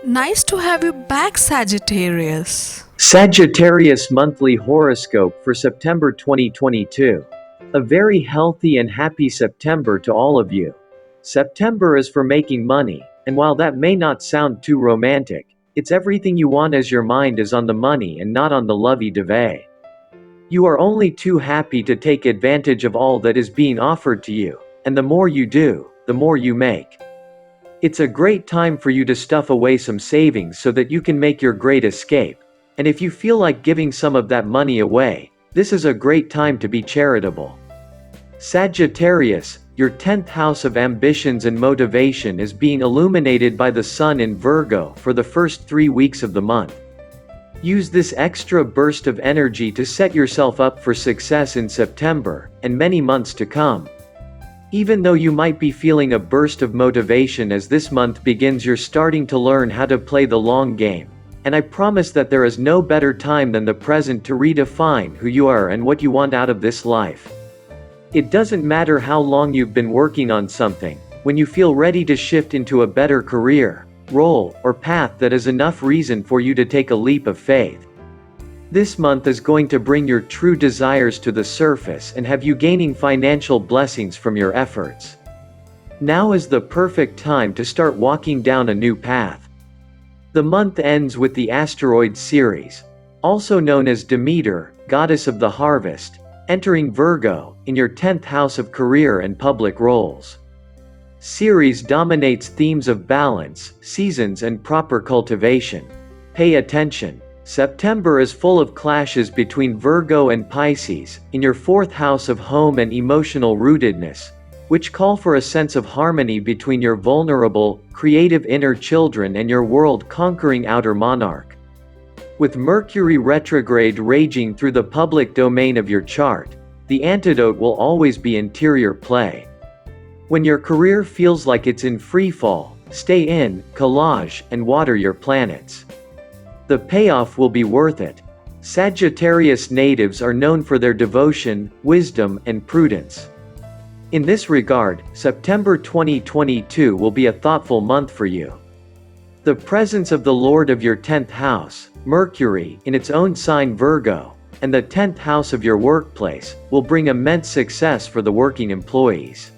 Nice to have you back, Sagittarius. Sagittarius Monthly Horoscope for September 2022. A very healthy and happy September to all of you. September is for making money, and while that may not sound too romantic, it's everything you want as your mind is on the money and not on the lovey-dovey. You are only too happy to take advantage of all that is being offered to you, and the more you do, the more you make. It's a great time for you to stuff away some savings so that you can make your great escape. And if you feel like giving some of that money away, this is a great time to be charitable. Sagittarius, your 10th house of ambitions and motivation is being illuminated by the sun in Virgo for the first 3 weeks of the month. Use this extra burst of energy to set yourself up for success in September and many months to come. Even though you might be feeling a burst of motivation as this month begins, you're starting to learn how to play the long game. And I promise that there is no better time than the present to redefine who you are and what you want out of this life. It doesn't matter how long you've been working on something, when you feel ready to shift into a better career, role, or path, that is enough reason for you to take a leap of faith. This month is going to bring your true desires to the surface and have you gaining financial blessings from your efforts. Now is the perfect time to start walking down a new path. The month ends with the asteroid Ceres, also known as Demeter, goddess of the harvest, entering Virgo, in your 10th house of career and public roles. Ceres dominates themes of balance, seasons, and proper cultivation. Pay attention. September is full of clashes between Virgo and Pisces, in your 4th house of home and emotional rootedness, which call for a sense of harmony between your vulnerable, creative inner children and your world-conquering outer monarch. With Mercury retrograde raging through the public domain of your chart, the antidote will always be interior play. When your career feels like it's in free fall, stay in, collage, and water your planets. The payoff will be worth it. Sagittarius natives are known for their devotion, wisdom, and prudence. In this regard, September 2022 will be a thoughtful month for you. The presence of the Lord of your 10th house, Mercury, in its own sign Virgo, and the 10th house of your workplace, will bring immense success for the working employees.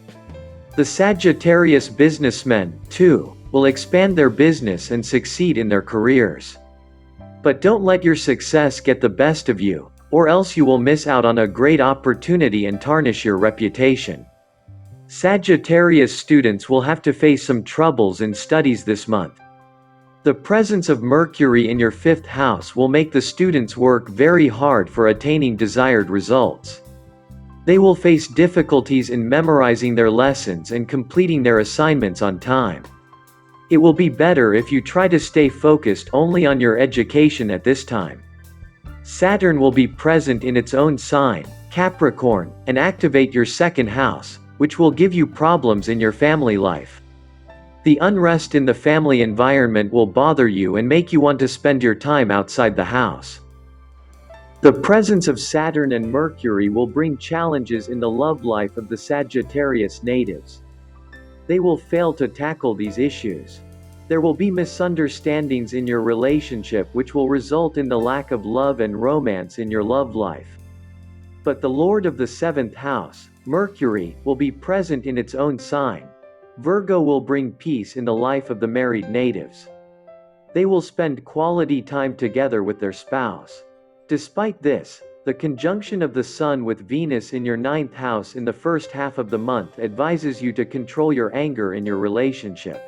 The Sagittarius businessmen, too, will expand their business and succeed in their careers. But don't let your success get the best of you, or else you will miss out on a great opportunity and tarnish your reputation. Sagittarius students will have to face some troubles in studies this month. The presence of Mercury in your 5th house will make the students work very hard for attaining desired results. They will face difficulties in memorizing their lessons and completing their assignments on time. It will be better if you try to stay focused only on your education at this time. Saturn will be present in its own sign, Capricorn, and activate your 2nd house, which will give you problems in your family life. The unrest in the family environment will bother you and make you want to spend your time outside the house. The presence of Saturn and Mercury will bring challenges in the love life of the Sagittarius natives. They will fail to tackle these issues. There will be misunderstandings in your relationship which will result in the lack of love and romance in your love life. But the Lord of the 7th house, Mercury, will be present in its own sign. Virgo will bring peace in the life of the married natives. They will spend quality time together with their spouse. Despite this, the conjunction of the Sun with Venus in your 9th house in the first half of the month advises you to control your anger in your relationship.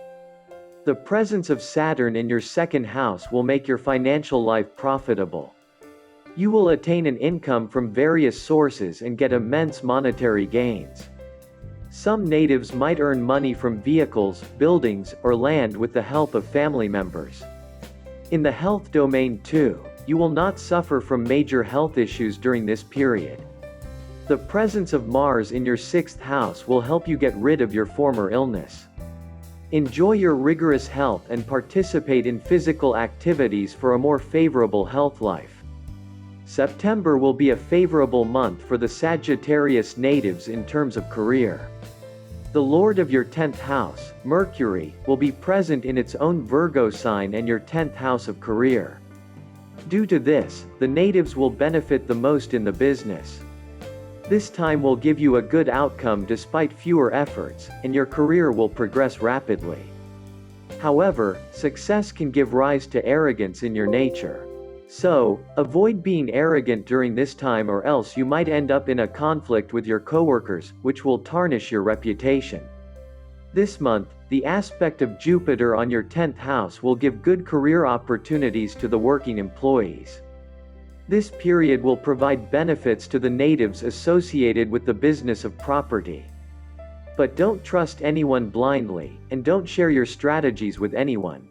The presence of Saturn in your 2nd house will make your financial life profitable. You will attain an income from various sources and get immense monetary gains. Some natives might earn money from vehicles, buildings, or land with the help of family members. In the health domain too, you will not suffer from major health issues during this period. The presence of Mars in your 6th house will help you get rid of your former illness. Enjoy your rigorous health and participate in physical activities for a more favorable health life. September will be a favorable month for the Sagittarius natives in terms of career. The Lord of your 10th house, Mercury, will be present in its own Virgo sign and your 10th house of career. Due to this, the natives will benefit the most in the business. This time will give you a good outcome despite fewer efforts, and your career will progress rapidly. However, success can give rise to arrogance in your nature. So, avoid being arrogant during this time or else you might end up in a conflict with your coworkers, which will tarnish your reputation. This month, the aspect of Jupiter on your 10th house will give good career opportunities to the working employees. This period will provide benefits to the natives associated with the business of property. But don't trust anyone blindly, and don't share your strategies with anyone.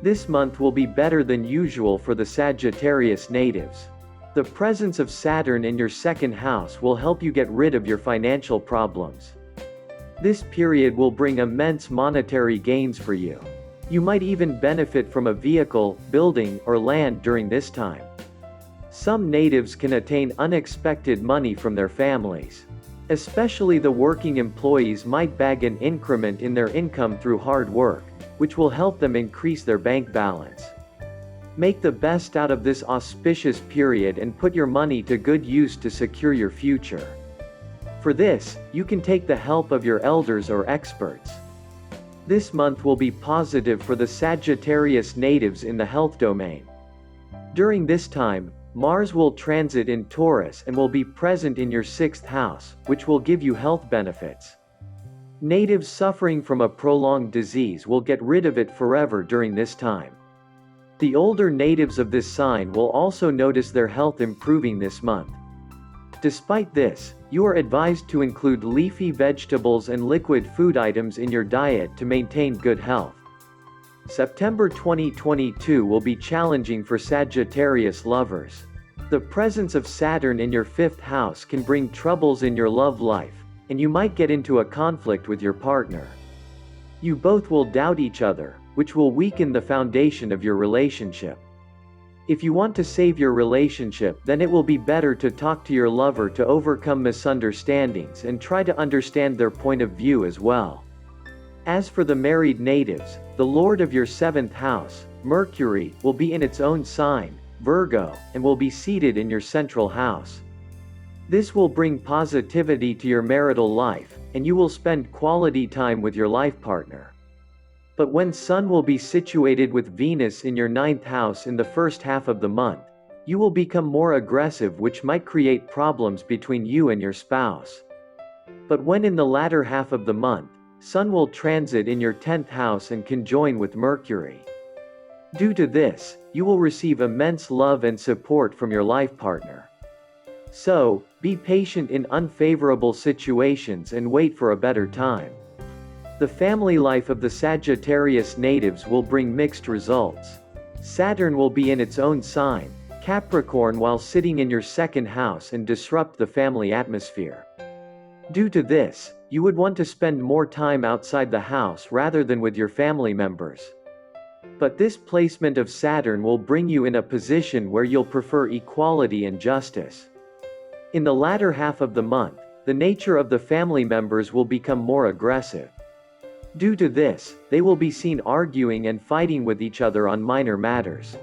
This month will be better than usual for the Sagittarius natives. The presence of Saturn in your second house will help you get rid of your financial problems. This period will bring immense monetary gains for you. You might even benefit from a vehicle, building, or land during this time. Some natives can attain unexpected money from their families. Especially the working employees might bag an increment in their income through hard work, which will help them increase their bank balance. Make the best out of this auspicious period and put your money to good use to secure your future. For this, you can take the help of your elders or experts. This month will be positive for the Sagittarius natives in the health domain. During this time, Mars will transit in Taurus and will be present in your 6th house, which will give you health benefits. Natives suffering from a prolonged disease will get rid of it forever during this time. The older natives of this sign will also notice their health improving this month. Despite this, you are advised to include leafy vegetables and liquid food items in your diet to maintain good health. September 2022 will be challenging for Sagittarius lovers. The presence of Saturn in your 5th house can bring troubles in your love life, and you might get into a conflict with your partner. You both will doubt each other, which will weaken the foundation of your relationship. If you want to save your relationship, then it will be better to talk to your lover to overcome misunderstandings and try to understand their point of view as well. As for the married natives, the Lord of your 7th house, Mercury, will be in its own sign, Virgo, and will be seated in your central house. This will bring positivity to your marital life, and you will spend quality time with your life partner. But when Sun will be situated with Venus in your 9th house in the first half of the month, you will become more aggressive, which might create problems between you and your spouse. But when in the latter half of the month, Sun will transit in your 10th house and conjoin with Mercury. Due to this, you will receive immense love and support from your life partner. So, be patient in unfavorable situations and wait for a better time. The family life of the Sagittarius natives will bring mixed results. Saturn will be in its own sign, Capricorn, while sitting in your 2nd house and disrupt the family atmosphere. Due to this, you would want to spend more time outside the house rather than with your family members. But this placement of Saturn will bring you in a position where you'll prefer equality and justice. In the latter half of the month, the nature of the family members will become more aggressive. Due to this, they will be seen arguing and fighting with each other on minor matters.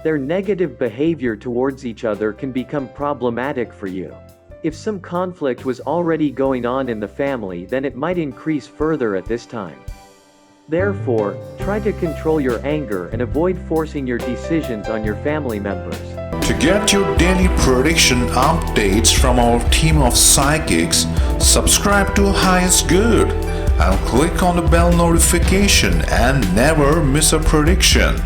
Their negative behavior towards each other can become problematic for you. If some conflict was already going on in the family, then it might increase further at this time. Therefore, try to control your anger and avoid forcing your decisions on your family members. To get your daily prediction updates from our team of psychics, subscribe to Highest Good and click on the bell notification and never miss a prediction.